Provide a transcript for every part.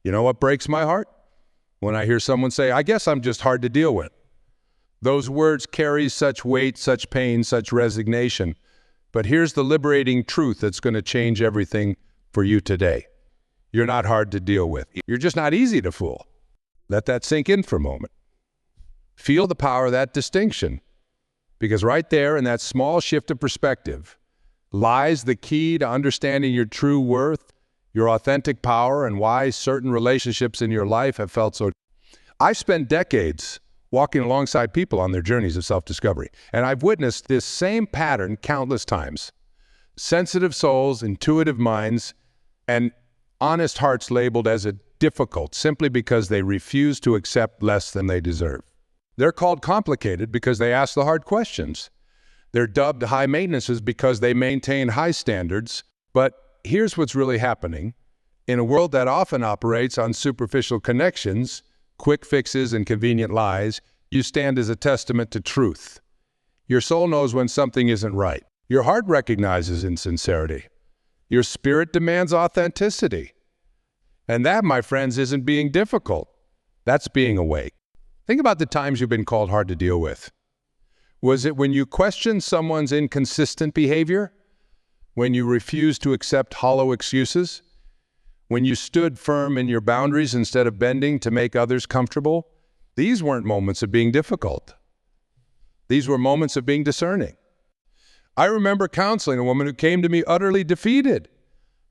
You know what breaks my heart? When I hear someone say, I guess I'm just hard to deal with. Those words carry such weight, such pain, such resignation. But here's the liberating truth that's going to change everything for you today. You're not hard to deal with. You're just not easy to fool. Let that sink in for a moment. Feel the power of that distinction. Because right there in that small shift of perspective lies the key to understanding your true worth, your authentic power, and why certain relationships in your life have felt so. I've spent decades walking alongside people on their journeys of self-discovery, and I've witnessed this same pattern countless times. Sensitive souls, intuitive minds, and honest hearts labeled as a difficult simply because they refuse to accept less than they deserve. They're called complicated because they ask the hard questions. They're dubbed high maintenances because they maintain high standards. But here's what's really happening. In a world that often operates on superficial connections, quick fixes, and convenient lies, you stand as a testament to truth. Your soul knows when something isn't right. Your heart recognizes insincerity. Your spirit demands authenticity. And that, my friends, isn't being difficult. That's being awake. Think about the times you've been called hard to deal with. Was it when you questioned someone's inconsistent behavior? When you refused to accept hollow excuses? When you stood firm in your boundaries instead of bending to make others comfortable? These weren't moments of being difficult. These were moments of being discerning. I remember counseling a woman who came to me utterly defeated.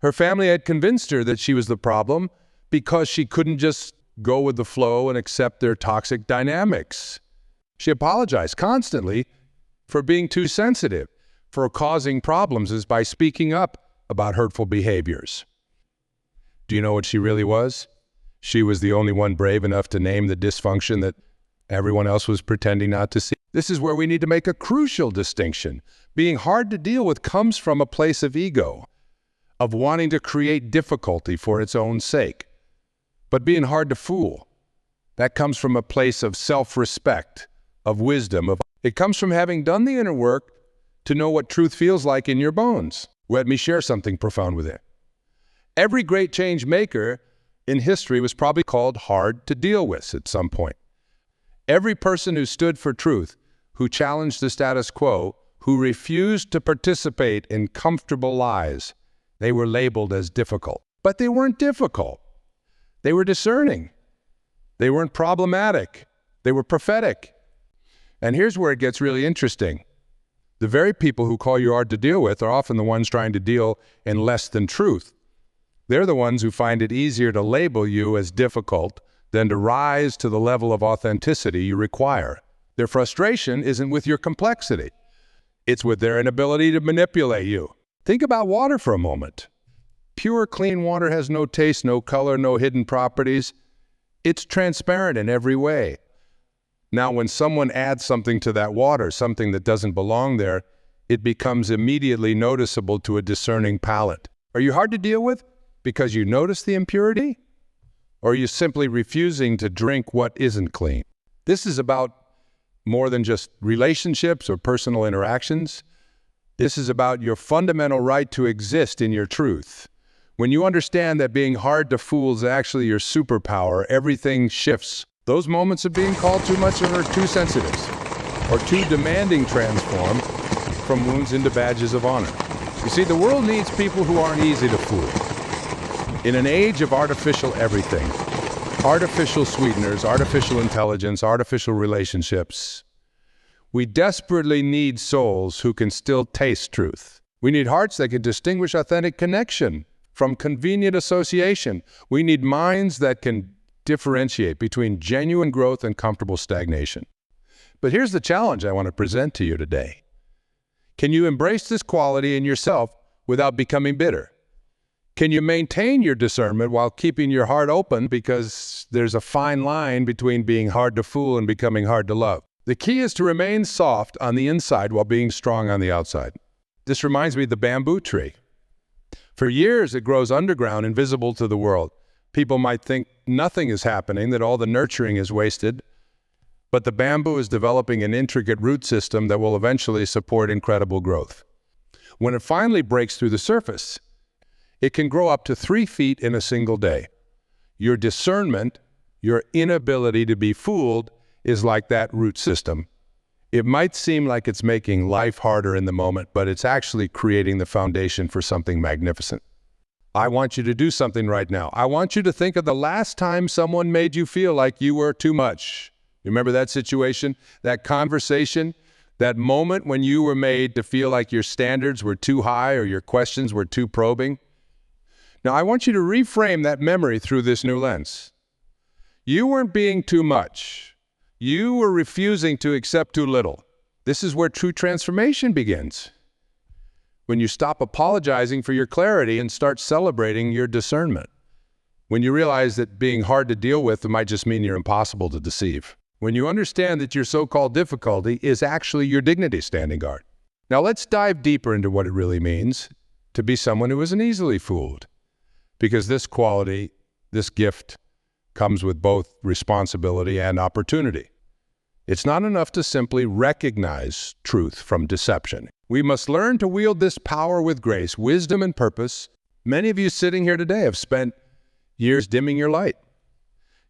Her family had convinced her that she was the problem because she couldn't just go with the flow and accept their toxic dynamics. She apologized constantly for being too sensitive, for causing problems by speaking up about hurtful behaviors. Do you know what she really was? She was the only one brave enough to name the dysfunction that everyone else was pretending not to see. This is where we need to make a crucial distinction. Being hard to deal with comes from a place of ego, of wanting to create difficulty for its own sake. But being hard to fool, that comes from a place of self-respect, of wisdom. It comes from having done the inner work to know what truth feels like in your bones. Let me share something profound with you. Every great change maker in history was probably called hard to deal with at some point. Every person who stood for truth, who challenged the status quo, who refused to participate in comfortable lies, they were labeled as difficult. But they weren't difficult. They were discerning. They weren't problematic. They were prophetic. And here's where it gets really interesting. The very people who call you hard to deal with are often the ones trying to deal in less than truth. They're the ones who find it easier to label you as difficult than to rise to the level of authenticity you require. Their frustration isn't with your complexity. It's with their inability to manipulate you. Think about water for a moment. Pure, clean water has no taste, no color, no hidden properties. It's transparent in every way. Now, when someone adds something to that water, something that doesn't belong there, it becomes immediately noticeable to a discerning palate. Are you hard to deal with because you notice the impurity? Or are you simply refusing to drink what isn't clean? This is about more than just relationships or personal interactions. This is about your fundamental right to exist in your truth. When you understand that being hard to fool is actually your superpower, everything shifts. Those moments of being called too much or too sensitive or too demanding transform from wounds into badges of honor. You see, the world needs people who aren't easy to fool. In an age of artificial everything, artificial sweeteners, artificial intelligence, artificial relationships, we desperately need souls who can still taste truth. We need hearts that can distinguish authentic connection from convenient association. We need minds that can differentiate between genuine growth and comfortable stagnation. But here's the challenge I want to present to you today. Can you embrace this quality in yourself without becoming bitter? Can you maintain your discernment while keeping your heart open, because there's a fine line between being hard to fool and becoming hard to love? The key is to remain soft on the inside while being strong on the outside. This reminds me of the bamboo tree. For years, it grows underground, invisible to the world. People might think nothing is happening, that all the nurturing is wasted, but the bamboo is developing an intricate root system that will eventually support incredible growth. When it finally breaks through the surface, it can grow up to 3 feet in a single day. Your discernment, your inability to be fooled, is like that root system. It might seem like it's making life harder in the moment, but it's actually creating the foundation for something magnificent. I want you to do something right now. I want you to think of the last time someone made you feel like you were too much. You remember that situation, that conversation, that moment when you were made to feel like your standards were too high or your questions were too probing? Now, I want you to reframe that memory through this new lens. You weren't being too much. You were refusing to accept too little. This is where true transformation begins. When you stop apologizing for your clarity and start celebrating your discernment. When you realize that being hard to deal with might just mean you're impossible to deceive. When you understand that your so-called difficulty is actually your dignity standing guard. Now let's dive deeper into what it really means to be someone who isn't easily fooled. Because this quality, this gift, comes with both responsibility and opportunity. It's not enough to simply recognize truth from deception. We must learn to wield this power with grace, wisdom, and purpose. Many of you sitting here today have spent years dimming your light.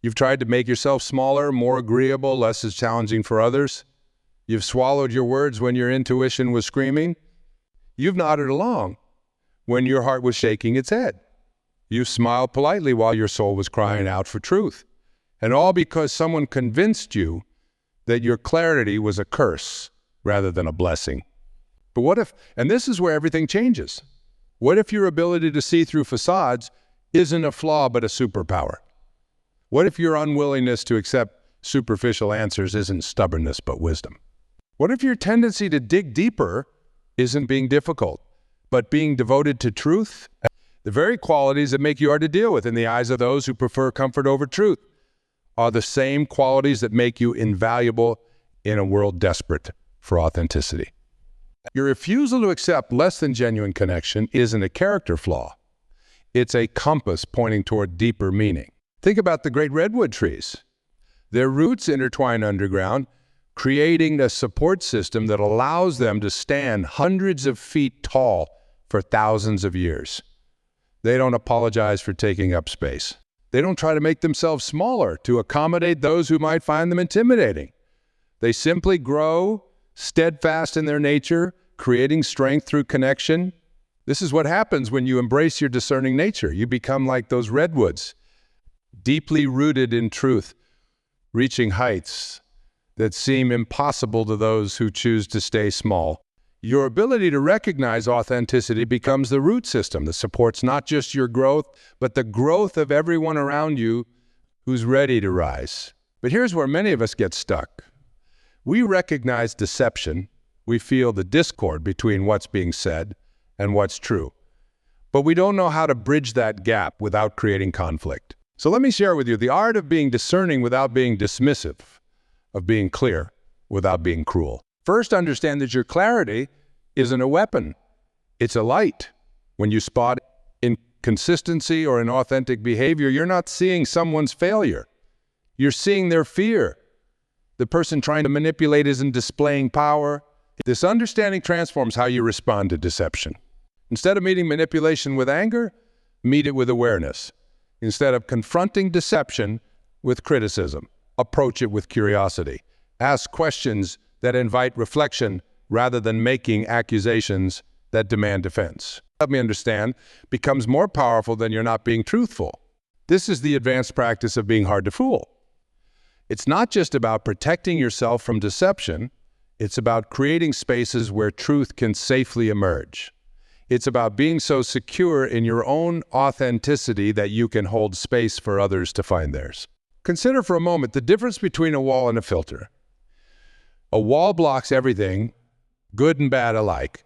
You've tried to make yourself smaller, more agreeable, less challenging for others. You've swallowed your words when your intuition was screaming. You've nodded along when your heart was shaking its head. You smiled politely while your soul was crying out for truth. And all because someone convinced you that your clarity was a curse rather than a blessing. But what if, and this is where everything changes, what if your ability to see through facades isn't a flaw but a superpower? What if your unwillingness to accept superficial answers isn't stubbornness but wisdom? What if your tendency to dig deeper isn't being difficult, but being devoted to truth? The very qualities that make you hard to deal with in the eyes of those who prefer comfort over truth are the same qualities that make you invaluable in a world desperate for authenticity. Your refusal to accept less than genuine connection isn't a character flaw. It's a compass pointing toward deeper meaning. Think about the great redwood trees. Their roots intertwine underground, creating a support system that allows them to stand hundreds of feet tall for thousands of years. They don't apologize for taking up space. They don't try to make themselves smaller to accommodate those who might find them intimidating. They simply grow, steadfast in their nature, creating strength through connection. This is what happens when you embrace your discerning nature. You become like those redwoods, deeply rooted in truth, reaching heights that seem impossible to those who choose to stay small. Your ability to recognize authenticity becomes the root system that supports not just your growth, but the growth of everyone around you who's ready to rise. But here's where many of us get stuck. We recognize deception. We feel the discord between what's being said and what's true. But we don't know how to bridge that gap without creating conflict. So let me share with you the art of being discerning without being dismissive, of being clear without being cruel. First, understand that your clarity isn't a weapon. It's a light. When you spot inconsistency or inauthentic behavior, you're not seeing someone's failure. You're seeing their fear. The person trying to manipulate isn't displaying power. This understanding transforms how you respond to deception. Instead of meeting manipulation with anger, meet it with awareness. Instead of confronting deception with criticism, approach it with curiosity. Ask questions that invite reflection rather than making accusations that demand defense. Help me understand, becomes more powerful than you're not being truthful. This is the advanced practice of being hard to fool. It's not just about protecting yourself from deception, it's about creating spaces where truth can safely emerge. It's about being so secure in your own authenticity that you can hold space for others to find theirs. Consider for a moment the difference between a wall and a filter. A wall blocks everything, good and bad alike.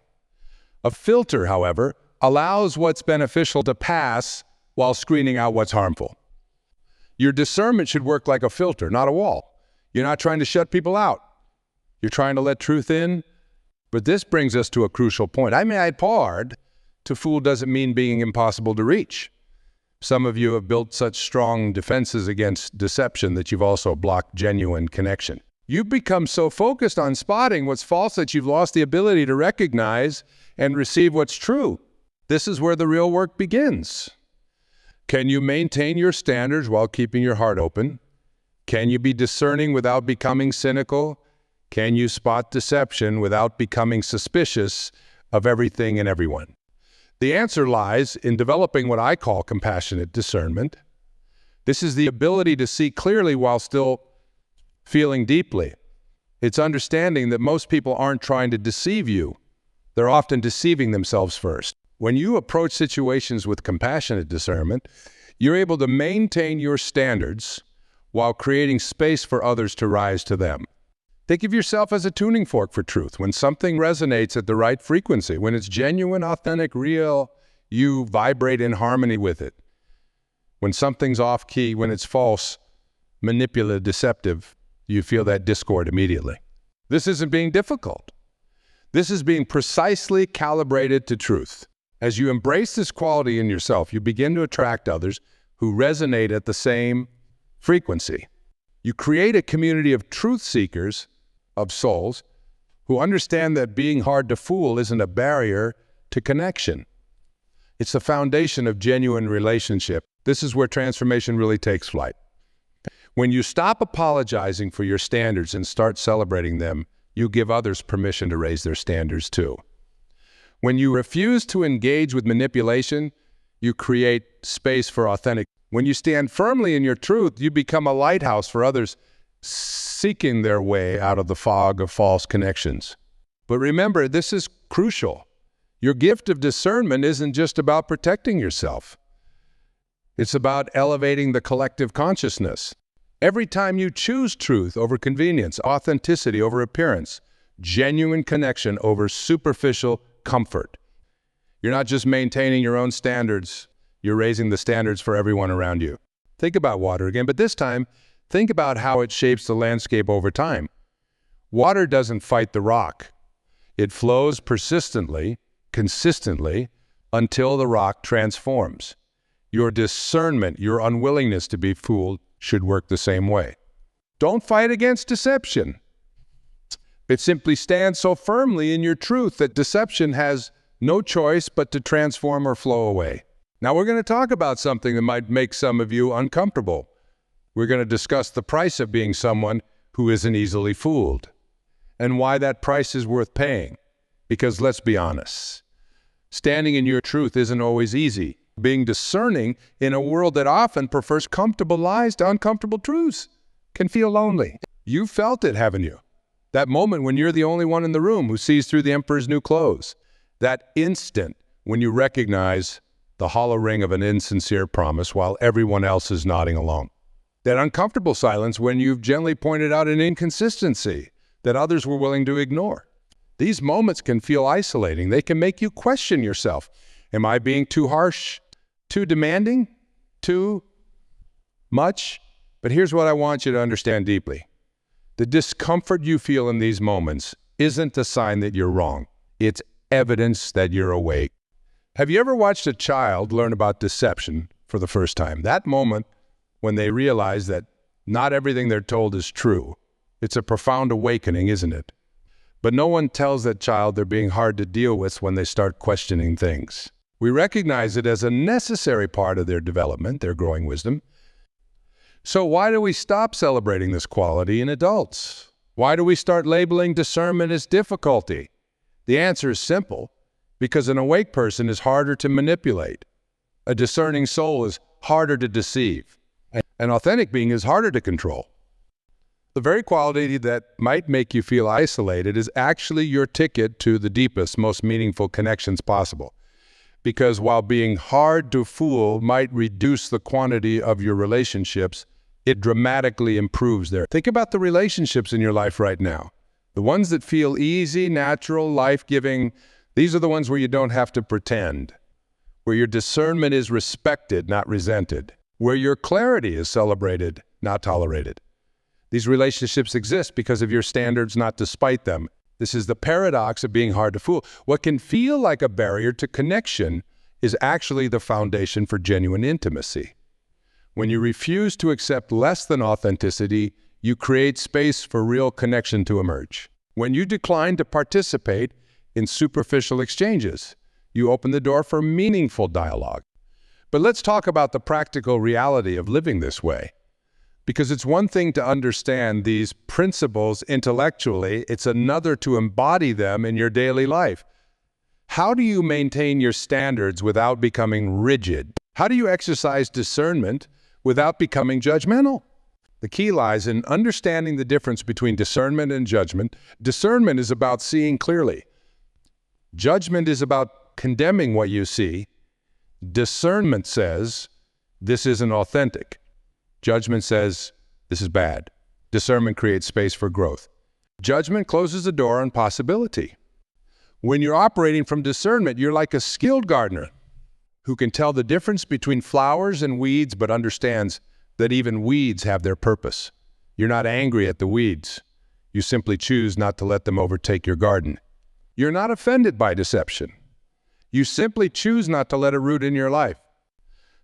A filter, however, allows what's beneficial to pass while screening out what's harmful. Your discernment should work like a filter, not a wall. You're not trying to shut people out. You're trying to let truth in. But this brings us to a crucial point. I mean, hard to fool doesn't mean being impossible to reach. Some of you have built such strong defenses against deception that you've also blocked genuine connection. You've become so focused on spotting what's false that you've lost the ability to recognize and receive what's true. This is where the real work begins. Can you maintain your standards while keeping your heart open? Can you be discerning without becoming cynical? Can you spot deception without becoming suspicious of everything and everyone? The answer lies in developing what I call compassionate discernment. This is the ability to see clearly while still feeling deeply. It's understanding that most people aren't trying to deceive you. They're often deceiving themselves first. When you approach situations with compassionate discernment, you're able to maintain your standards while creating space for others to rise to them. Think of yourself as a tuning fork for truth. When something resonates at the right frequency, when it's genuine, authentic, real, you vibrate in harmony with it. When something's off-key, when it's false, manipulative, deceptive, you feel that discord immediately. This isn't being difficult. This is being precisely calibrated to truth. As you embrace this quality in yourself, you begin to attract others who resonate at the same frequency. You create a community of truth seekers, of souls, who understand that being hard to fool isn't a barrier to connection. It's the foundation of genuine relationship. This is where transformation really takes flight. When you stop apologizing for your standards and start celebrating them, you give others permission to raise their standards too. When you refuse to engage with manipulation, you create space for authentic. When you stand firmly in your truth, you become a lighthouse for others seeking their way out of the fog of false connections. But remember, this is crucial. Your gift of discernment isn't just about protecting yourself. It's about elevating the collective consciousness. Every time you choose truth over convenience, authenticity over appearance, genuine connection over superficial comfort, you're not just maintaining your own standards, you're raising the standards for everyone around you. Think about water again, but this time, think about how it shapes the landscape over time. Water doesn't fight the rock. It flows persistently, consistently, until the rock transforms. Your discernment, your unwillingness to be fooled, should work the same way. Don't fight against deception. It simply stands so firmly in your truth that deception has no choice but to transform or flow away. Now we're going to talk about something that might make some of you uncomfortable. We're going to discuss the price of being someone who isn't easily fooled and why that price is worth paying. Because let's be honest, standing in your truth isn't always easy. Being discerning in a world that often prefers comfortable lies to uncomfortable truths can feel lonely. You felt it, haven't you? That moment when you're the only one in the room who sees through the emperor's new clothes. That instant when you recognize the hollow ring of an insincere promise while everyone else is nodding along. That uncomfortable silence when you've gently pointed out an inconsistency that others were willing to ignore. These moments can feel isolating. They can make you question yourself. Am I being too harsh, too demanding, too much? But here's what I want you to understand deeply. The discomfort you feel in these moments isn't a sign that you're wrong. It's evidence that you're awake. Have you ever watched a child learn about deception for the first time? That moment when they realize that not everything they're told is true. It's a profound awakening, isn't it? But no one tells that child they're being hard to deal with when they start questioning things. We recognize it as a necessary part of their development, their growing wisdom. So why do we stop celebrating this quality in adults? Why do we start labeling discernment as difficulty? The answer is simple, because an awake person is harder to manipulate. A discerning soul is harder to deceive. An authentic being is harder to control. The very quality that might make you feel isolated is actually your ticket to the deepest, most meaningful connections possible. Because while being hard to fool might reduce the quantity of your relationships, it dramatically improves them. Think about the relationships in your life right now. The ones that feel easy, natural, life-giving, these are the ones where you don't have to pretend, where your discernment is respected, not resented, where your clarity is celebrated, not tolerated. These relationships exist because of your standards, not despite them. This is the paradox of being hard to fool. What can feel like a barrier to connection is actually the foundation for genuine intimacy. When you refuse to accept less than authenticity, you create space for real connection to emerge. When you decline to participate in superficial exchanges, you open the door for meaningful dialogue. But let's talk about the practical reality of living this way. Because it's one thing to understand these principles intellectually, it's another to embody them in your daily life. How do you maintain your standards without becoming rigid? How do you exercise discernment without becoming judgmental? The key lies in understanding the difference between discernment and judgment. Discernment is about seeing clearly. Judgment is about condemning what you see. Discernment says, this isn't authentic. Judgment says, this is bad. Discernment creates space for growth. Judgment closes the door on possibility. When you're operating from discernment, you're like a skilled gardener who can tell the difference between flowers and weeds, but understands that even weeds have their purpose. You're not angry at the weeds. You simply choose not to let them overtake your garden. You're not offended by deception. You simply choose not to let it root in your life.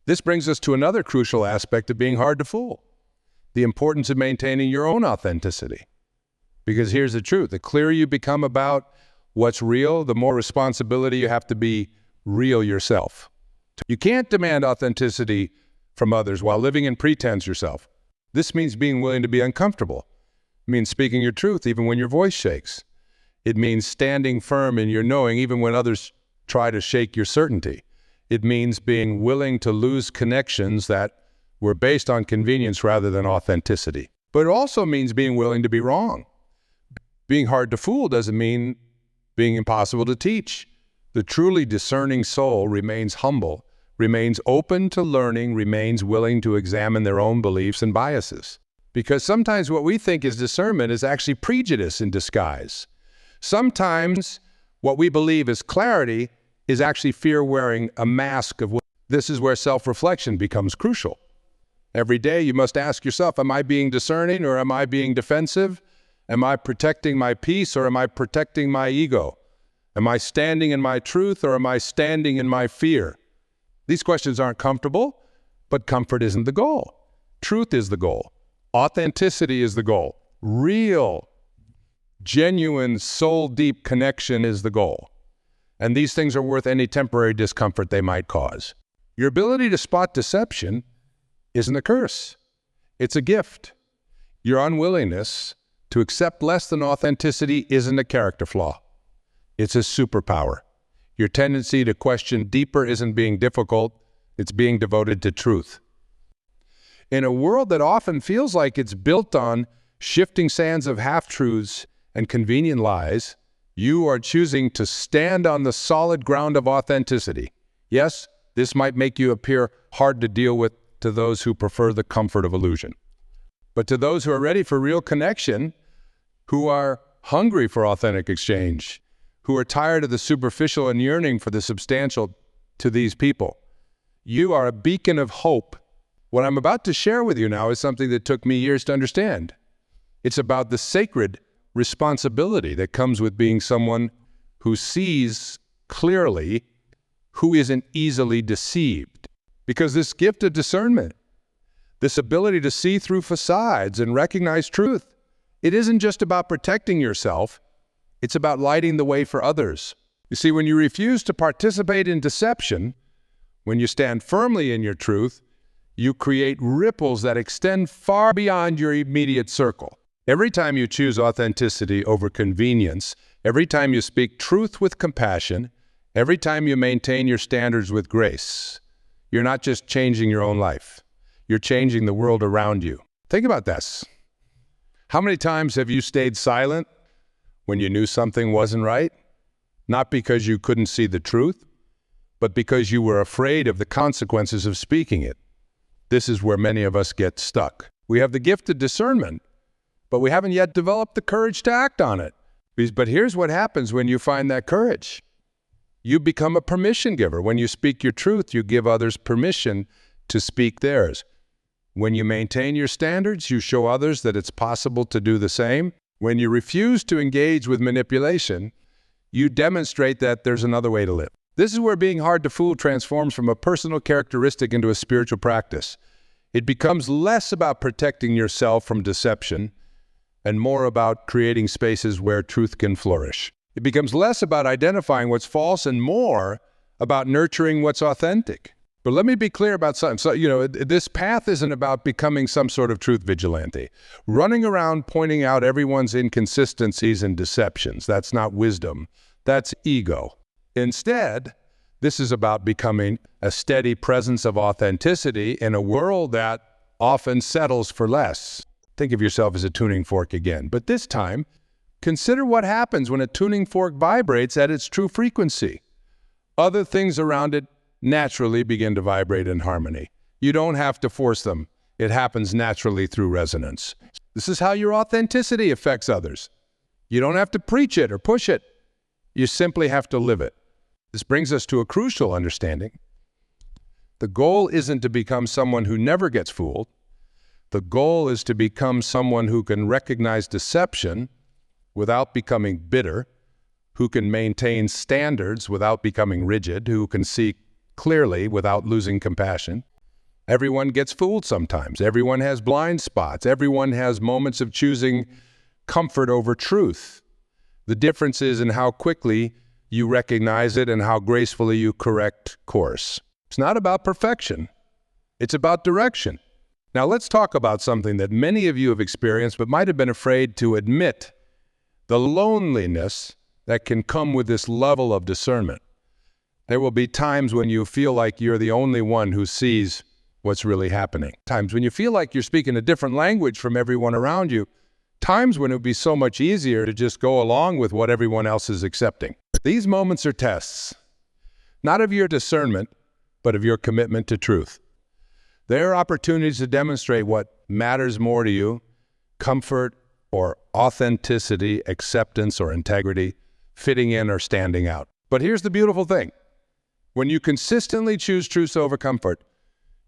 This brings us to another crucial aspect of being hard to fool, the importance of maintaining your own authenticity. Because here's the truth, the clearer you become about what's real, the more responsibility you have to be real yourself. You can't demand authenticity from others while living in pretense yourself. This means being willing to be uncomfortable. It means speaking your truth even when your voice shakes. It means standing firm in your knowing even when others try to shake your certainty. It means being willing to lose connections that were based on convenience rather than authenticity. But it also means being willing to be wrong. Being hard to fool doesn't mean being impossible to teach. The truly discerning soul remains humble, remains open to learning, remains willing to examine their own beliefs and biases. Because sometimes what we think is discernment is actually prejudice in disguise. Sometimes what we believe is clarity is actually fear wearing a mask of what. This is where self-reflection becomes crucial. Every day you must ask yourself, am I being discerning or am I being defensive? Am I protecting my peace or am I protecting my ego? Am I standing in my truth or am I standing in my fear? These questions aren't comfortable, but comfort isn't the goal. Truth is the goal. Authenticity is the goal. Real, genuine, soul-deep connection is the goal. And these things are worth any temporary discomfort they might cause. Your ability to spot deception isn't a curse. It's a gift. Your unwillingness to accept less than authenticity isn't a character flaw. It's a superpower. Your tendency to question deeper isn't being difficult, it's being devoted to truth. In a world that often feels like it's built on shifting sands of half-truths and convenient lies, you are choosing to stand on the solid ground of authenticity. Yes, this might make you appear hard to deal with to those who prefer the comfort of illusion. But to those who are ready for real connection, who are hungry for authentic exchange, who are tired of the superficial and yearning for the substantial, to these people, you are a beacon of hope. What I'm about to share with you now is something that took me years to understand. It's about the sacred responsibility that comes with being someone who sees clearly, who isn't easily deceived. Because this gift of discernment, this ability to see through facades and recognize truth, it isn't just about protecting yourself, it's about lighting the way for others. You see, when you refuse to participate in deception, when you stand firmly in your truth, you create ripples that extend far beyond your immediate circle. Every time you choose authenticity over convenience, every time you speak truth with compassion, every time you maintain your standards with grace, you're not just changing your own life, you're changing the world around you. Think about this. How many times have you stayed silent when you knew something wasn't right? Not because you couldn't see the truth, but because you were afraid of the consequences of speaking it. This is where many of us get stuck. We have the gift of discernment, but we haven't yet developed the courage to act on it. But here's what happens when you find that courage. You become a permission giver. When you speak your truth, you give others permission to speak theirs. When you maintain your standards, you show others that it's possible to do the same. When you refuse to engage with manipulation, you demonstrate that there's another way to live. This is where being hard to fool transforms from a personal characteristic into a spiritual practice. It becomes less about protecting yourself from deception and more about creating spaces where truth can flourish. It becomes less about identifying what's false and more about nurturing what's authentic. But let me be clear about something. So, this path isn't about becoming some sort of truth vigilante, running around pointing out everyone's inconsistencies and deceptions. That's not wisdom. That's ego. Instead, this is about becoming a steady presence of authenticity in a world that often settles for less. Think of yourself as a tuning fork again. But this time, consider what happens when a tuning fork vibrates at its true frequency. Other things around it naturally begin to vibrate in harmony. You don't have to force them. It happens naturally through resonance. This is how your authenticity affects others. You don't have to preach it or push it. You simply have to live it. This brings us to a crucial understanding. The goal isn't to become someone who never gets fooled. The goal is to become someone who can recognize deception without becoming bitter, who can maintain standards without becoming rigid, who can see clearly without losing compassion. Everyone gets fooled sometimes. Everyone has blind spots. Everyone has moments of choosing comfort over truth. The difference is in how quickly you recognize it and how gracefully you correct course. It's not about perfection. It's about direction. Now let's talk about something that many of you have experienced but might have been afraid to admit: the loneliness that can come with this level of discernment. There will be times when you feel like you're the only one who sees what's really happening. Times when you feel like you're speaking a different language from everyone around you. Times when it would be so much easier to just go along with what everyone else is accepting. These moments are tests, not of your discernment, but of your commitment to truth. They are opportunities to demonstrate what matters more to you: comfort or authenticity, acceptance or integrity, fitting in or standing out. But here's the beautiful thing. When you consistently choose truth over comfort,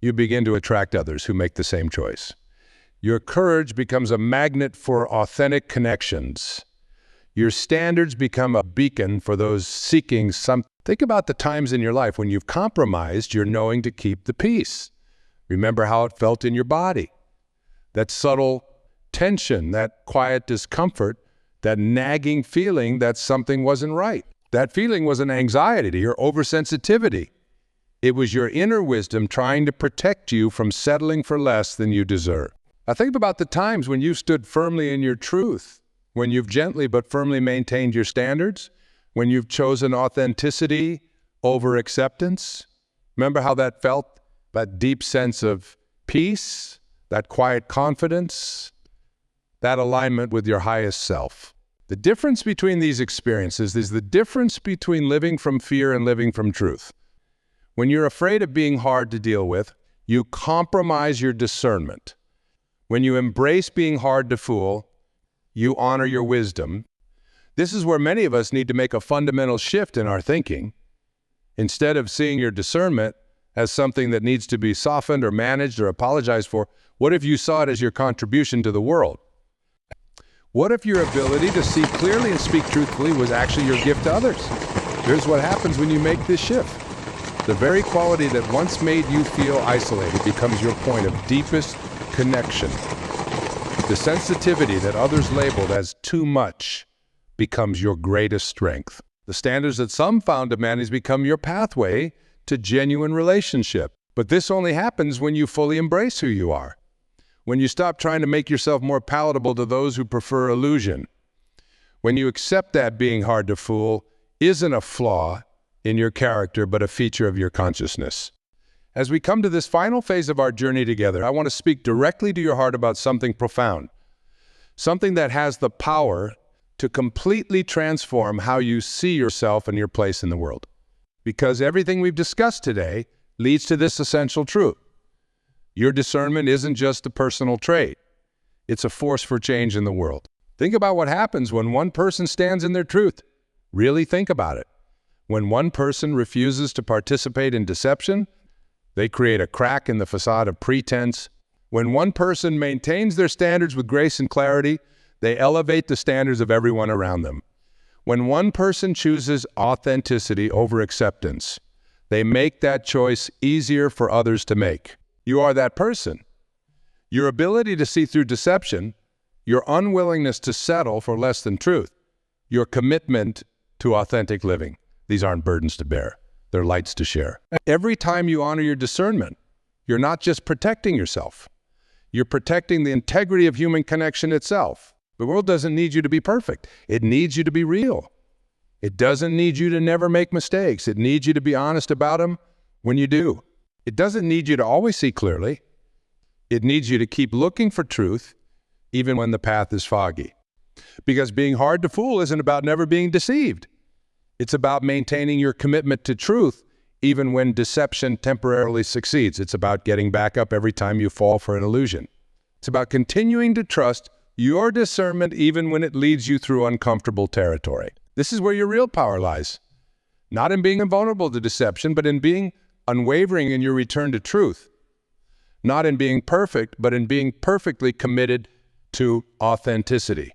you begin to attract others who make the same choice. Your courage becomes a magnet for authentic connections. Your standards become a beacon for those seeking something. Think about the times in your life when you've compromised your knowing to keep the peace. Remember how it felt in your body. That subtle tension, that quiet discomfort, that nagging feeling that something wasn't right. That feeling was an anxiety or oversensitivity. It was your inner wisdom trying to protect you from settling for less than you deserve. Now think about the times when you stood firmly in your truth, when you've gently but firmly maintained your standards, when you've chosen authenticity over acceptance. Remember how that felt? That deep sense of peace, that quiet confidence, that alignment with your highest self. The difference between these experiences is the difference between living from fear and living from truth. When you're afraid of being hard to deal with, you compromise your discernment. When you embrace being hard to fool, you honor your wisdom. This is where many of us need to make a fundamental shift in our thinking. Instead of seeing your discernment as something that needs to be softened or managed or apologized for, what if you saw it as your contribution to the world? What if your ability to see clearly and speak truthfully was actually your gift to others? Here's what happens when you make this shift. The very quality that once made you feel isolated becomes your point of deepest connection. The sensitivity that others labeled as too much becomes your greatest strength. The standards that some found to manage become your pathway to genuine relationship. But this only happens when you fully embrace who you are. When you stop trying to make yourself more palatable to those who prefer illusion. When you accept that being hard to fool isn't a flaw in your character, but a feature of your consciousness. As we come to this final phase of our journey together, I want to speak directly to your heart about something profound. Something that has the power to completely transform how you see yourself and your place in the world. Because everything we've discussed today leads to this essential truth. Your discernment isn't just a personal trait. It's a force for change in the world. Think about what happens when one person stands in their truth. Really think about it. When one person refuses to participate in deception, they create a crack in the facade of pretense. When one person maintains their standards with grace and clarity, they elevate the standards of everyone around them. When one person chooses authenticity over acceptance, they make that choice easier for others to make. You are that person. Your ability to see through deception, your unwillingness to settle for less than truth, your commitment to authentic living. These aren't burdens to bear. their lights to share. Every time you honor your discernment, you're not just protecting yourself. You're protecting the integrity of human connection itself. The world doesn't need you to be perfect. It needs you to be real. It doesn't need you to never make mistakes. It needs you to be honest about them when you do. It doesn't need you to always see clearly. It needs you to keep looking for truth even when the path is foggy. Because being hard to fool isn't about never being deceived. It's about maintaining your commitment to truth even when deception temporarily succeeds. It's about getting back up every time you fall for an illusion. It's about continuing to trust your discernment even when it leads you through uncomfortable territory. This is where your real power lies. Not in being invulnerable to deception, but in being unwavering in your return to truth. Not in being perfect, but in being perfectly committed to authenticity.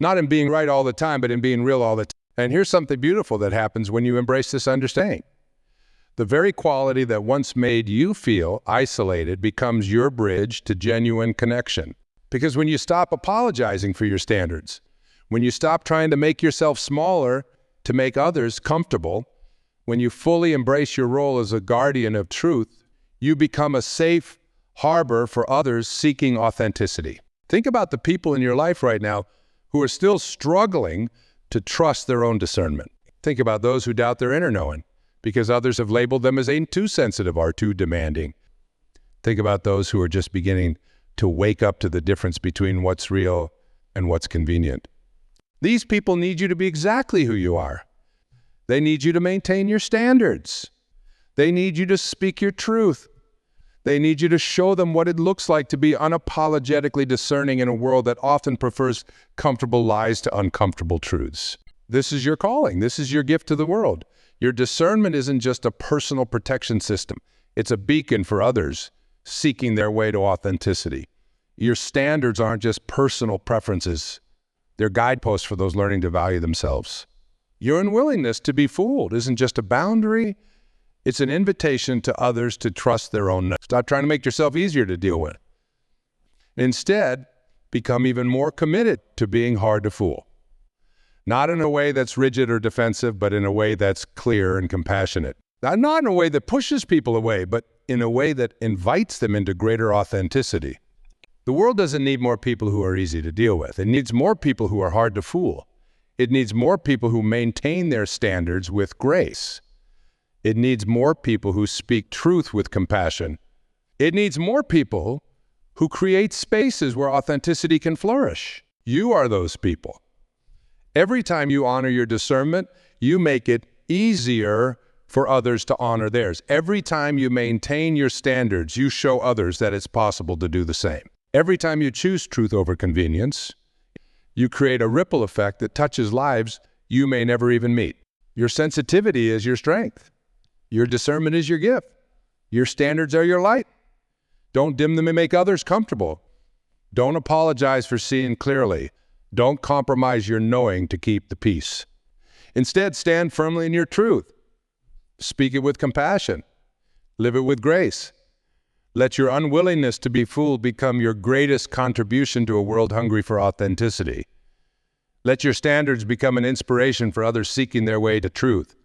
Not in being right all the time, but in being real all the time. And here's something beautiful that happens when you embrace this understanding. The very quality that once made you feel isolated becomes your bridge to genuine connection. Because when you stop apologizing for your standards, when you stop trying to make yourself smaller to make others comfortable, when you fully embrace your role as a guardian of truth, you become a safe harbor for others seeking authenticity. Think about the people in your life right now who are still struggling to trust their own discernment. Think about those who doubt their inner knowing because others have labeled them as ain't too sensitive or too demanding. Think about those who are just beginning to wake up to the difference between what's real and what's convenient. These people need you to be exactly who you are. They need you to maintain your standards. They need you to speak your truth. They need you to show them what it looks like to be unapologetically discerning in a world that often prefers comfortable lies to uncomfortable truths. This is your calling. This is your gift to the world. Your discernment isn't just a personal protection system. It's a beacon for others seeking their way to authenticity. Your standards aren't just personal preferences. They're guideposts for those learning to value themselves. Your unwillingness to be fooled isn't just a boundary. It's an invitation to others to trust their own. Stop trying to make yourself easier to deal with. Instead, become even more committed to being hard to fool. Not in a way that's rigid or defensive, but in a way that's clear and compassionate. Not in a way that pushes people away, but in a way that invites them into greater authenticity. The world doesn't need more people who are easy to deal with. It needs more people who are hard to fool. It needs more people who maintain their standards with grace. It needs more people who speak truth with compassion. It needs more people who create spaces where authenticity can flourish. You are those people. Every time you honor your discernment, you make it easier for others to honor theirs. Every time you maintain your standards, you show others that it's possible to do the same. Every time you choose truth over convenience, you create a ripple effect that touches lives you may never even meet. Your sensitivity is your strength. Your discernment is your gift. Your standards are your light. Don't dim them and make others comfortable. Don't apologize for seeing clearly. Don't compromise your knowing to keep the peace. Instead, stand firmly in your truth. Speak it with compassion. Live it with grace. Let your unwillingness to be fooled become your greatest contribution to a world hungry for authenticity. Let your standards become an inspiration for others seeking their way to truth.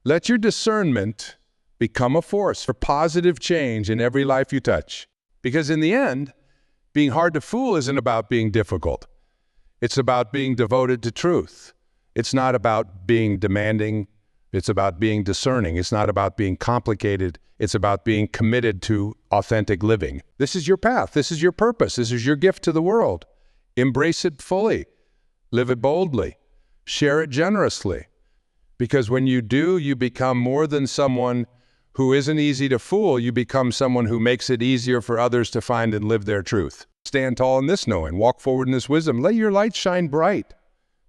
Let your discernment become a force for positive change in every life you touch. Because in the end, being hard to fool isn't about being difficult. It's about being devoted to truth. It's not about being demanding. It's about being discerning. It's not about being complicated. It's about being committed to authentic living. This is your path. This is your purpose. This is your gift to the world. Embrace it fully. Live it boldly. Share it generously. Because when you do, you become more than someone who isn't easy to fool. You become someone who makes it easier for others to find and live their truth. Stand tall in this knowing. Walk forward in this wisdom. Let your light shine bright.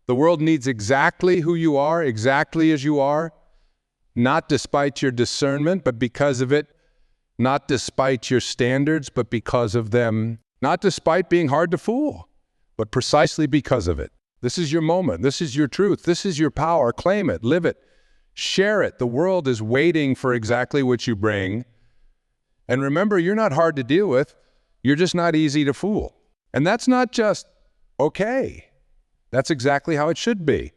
The world needs exactly who you are, exactly as you are. Not despite your discernment, but because of it. Not despite your standards, but because of them. Not despite being hard to fool, but precisely because of it. This is your moment. This is your truth. This is your power. Claim it. Live it. Share it. The world is waiting for exactly what you bring. And remember, you're not hard to deal with. You're just not easy to fool. And that's not just okay. That's exactly how it should be.